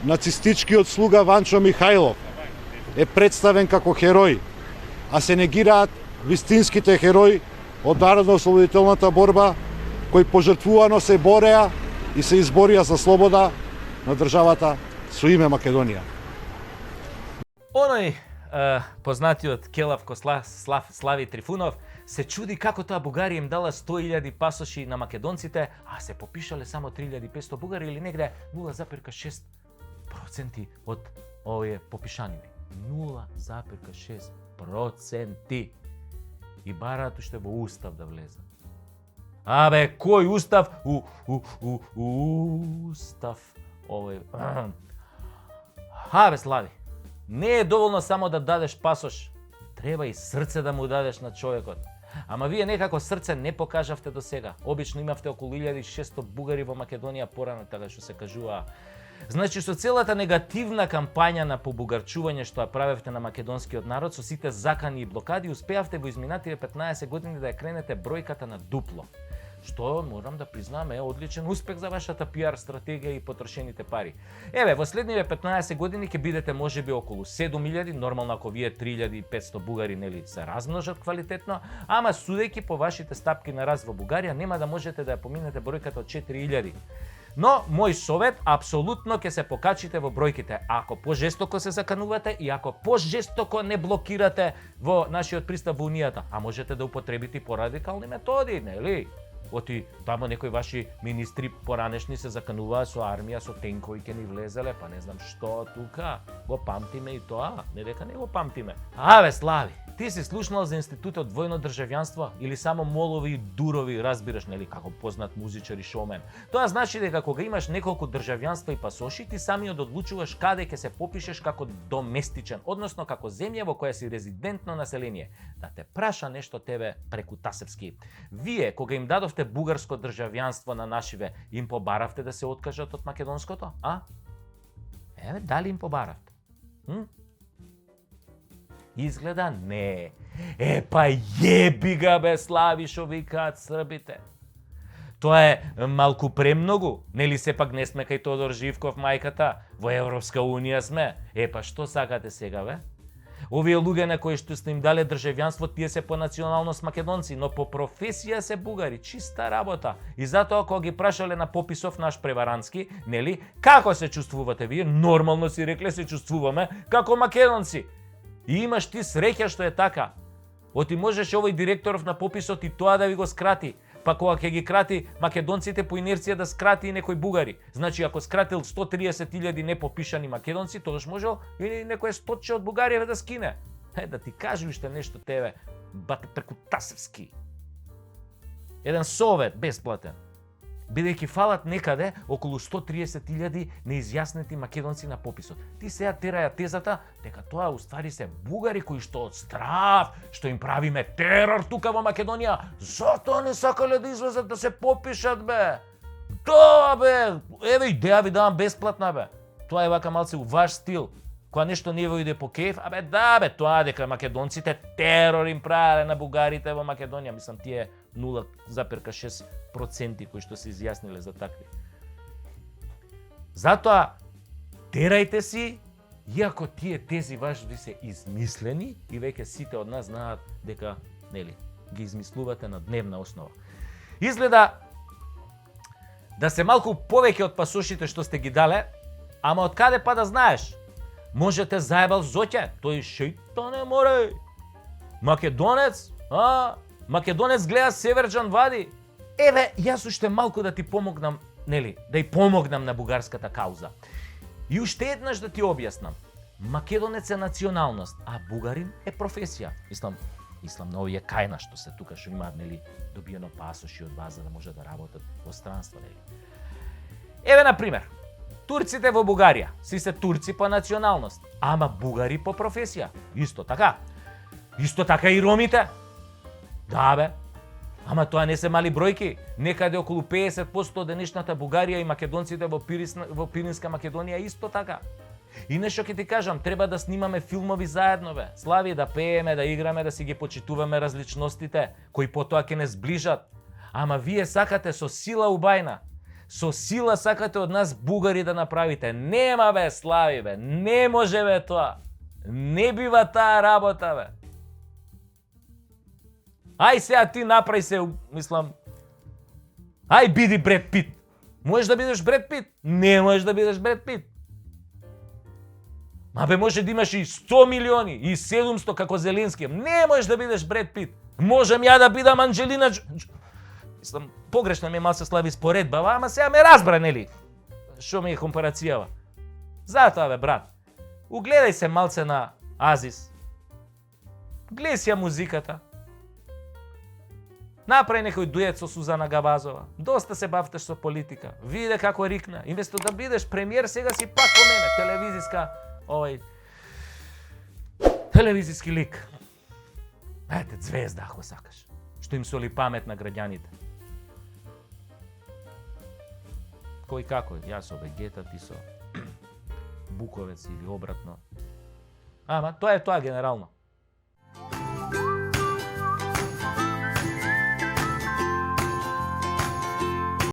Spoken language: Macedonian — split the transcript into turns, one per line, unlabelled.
нацистичкиот слуга Ванчо Михајлов е представен како херој, а се негираат вистинските херои од народно-ослободителната борба кои пожртвувано се бореа и се изборија за слобода на државата со име Македонија.
Оној познатиот Келавко Слави Трифунов се чуди како таа Бугарија им дала 100.000 пасоши на македонците, а се попишале само 3.500 бугари или негде 0,6% од овие попишаниви. 0,6%. И бараат уште во устав да влезат. Абе, кој устав? Устав. Овој. Абе, Слави, не е доволно само да дадеш пасош. Треба и срце да му дадеш на човекот. Ама вие некако срце не покажавте до сега. Обично имавте околу 1600 бугари во Македонија порано, така што се кажува. Значи, со целата негативна кампања на побугарчување што ја правевте на македонскиот народ, со сите закани и блокади, успеавте во изминатите 15 години да ја кренете бројката на дупло. Што, морам да признам, е одличен успех за вашата пиар стратегија и потрошените пари. Еве, во следниве 15 години ќе бидете можеби околу 7.000, нормално ако вие 3.500 бугари нели се размножат квалитетно, ама судејќи по вашите стапки на раз во Бугарија, нема да можете да ја поминете бројката од 4.000. Но, мој совет, апсолутно ќе се покачите во бројките, ако пожестоко се заканувате и ако пожестоко не блокирате во нашиот пристап во Унијата, а можете да употребите порадикални методи, нели? Оти тамо некои ваши министри поранешни се закануваа со армија, со тенкови ќе ни влезеле, па не знам што тука. Го памтиме и тоа, не дека не го памтиме. Абе, Слави, ти си слушнал за институтот двојно државјанство или само молови и дурови разбираш, нели, како познат музичар и шоумен? Тоа значи дека кога имаш неколку државјанства и пасоши, ти самиот одлучуваш каде ќе се попишеш како доместичен, односно како земја во која си резидентно население. Да те праша нешто тебе преку Тасевски. Вие, кога им дадовте бугарско државјанство на нашиве, им побаравте да се откажат од македонското, а? Еве, дали им побаравте? Изгледа не. Па јеби га бе, Слави, шо викаат србите. Тоа е малку премногу, нели сепак не сме кај Тодор Живков мајката, во Европска Унија сме. Па што сакате сега, бе? Овие луѓе на кои што сте им дале државјанство, тие се по националност македонци, но по професија се бугари, чиста работа. И затоа кога ги прашале на пописов наш преварански, нели, како се чувствувате вие? Нормално си рекле се чувствуваме како македонци. И имаш ти среќа што е така. Оти можеш овој директоров на пописот и тоа да ви го скрати. Па кога ќе ги крати македонците по инерција да скрати и некои бугари. Значи ако скратил 130.000 непопишани македонци, тогаш можел и некое стотче од Бугарија да скине. Да ти кажи уште нешто тебе, бате преку Тасевски. Еден совет бесплатен. Бидејќи фалат некаде околу 130.000 неизјаснети македонци на пописот. Ти сега тераја тезата дека тоа уствари се бугари кои што од страв, што им правиме терор тука во Македонија, затоа не сакале да излезат да се попишат, бе. Да, бе, еве идеја ви давам бесплатна, бе. Тоа е вака малце у ваш стил. Кога нешто не ви иде по кеф, да, бе, тоа дека македонците терор им правеле на бугарите во Македонија, мислам тие 0,6% кои што се изјасниле за такви. Затоа терајте си, иако тие тези ваши се измислени и веќе сите од нас знаат дека, нели, ги измислувате на дневна основа. Изгледа да се малку повеќе од пасошите што сте ги дале, ама од каде па да знаеш? Можете заебал Зоќе, тој шејтане море. Македонец, Македонец гледа Северџан вади. Еве, јас уште малку да ти помогнам, нели, да ја помогнам на бугарската кауза. И уште еднаш да ти објаснам. Македонец е националност, а бугарин е професија. Мислам на овие кајна што се тука, што имаат, нели, добиено пасоши од база да може да работат во странство, нели. Еве, на пример, турците во Бугарија си се турци по националност, ама бугари по професија. Исто така. Исто така и ромите. Да, бе. Ама тоа не се мали бројки. Некаде околу 50% од денешната Бугарија и македонците во Пиринска Македонија исто така. И нешто ќе ти кажам, треба да снимаме филмови заедно, бе. Слави, да пееме, да играме, да си ги почитуваме различностите, кои потоа ќе не сближат. Ама вие сакате со сила убајна, Со сила сакате од нас бугари да направите. Нема бе, Слави бе, не може бе тоа. Не бива таа работа бе. Ај сега ти направи се, мислам, ај биди Бред Пит. Можеш да бидеш Бред Пит? Не можеш да бидеш Бред Пит. Ма бе, може да имаш и 100 милиони, и 700 како Зеленски. Не можеш да бидеш Бред Пит. Можем ја да бидам Анджелина Мислам, погрешна ми е малце, Слави, споредбава, ама сега ме разбра, нели? Шо ми е компарацијава? Затоа бе, брат. Угледај се малце на Азис. Гледај си ја музиката. Направи некој дует со Сузана Гавазова. Доста се бавтеш со политика. Виде како рикна. И вместо да бидеш премиер, сега си пак ко мене. Телевизиски лик. Ете, звезда ако сакаш. Што им соли памет на граѓаните. Кој како? Јас со Вегета, ти со Буковец или обратно. Ама тоа е тоа генерално.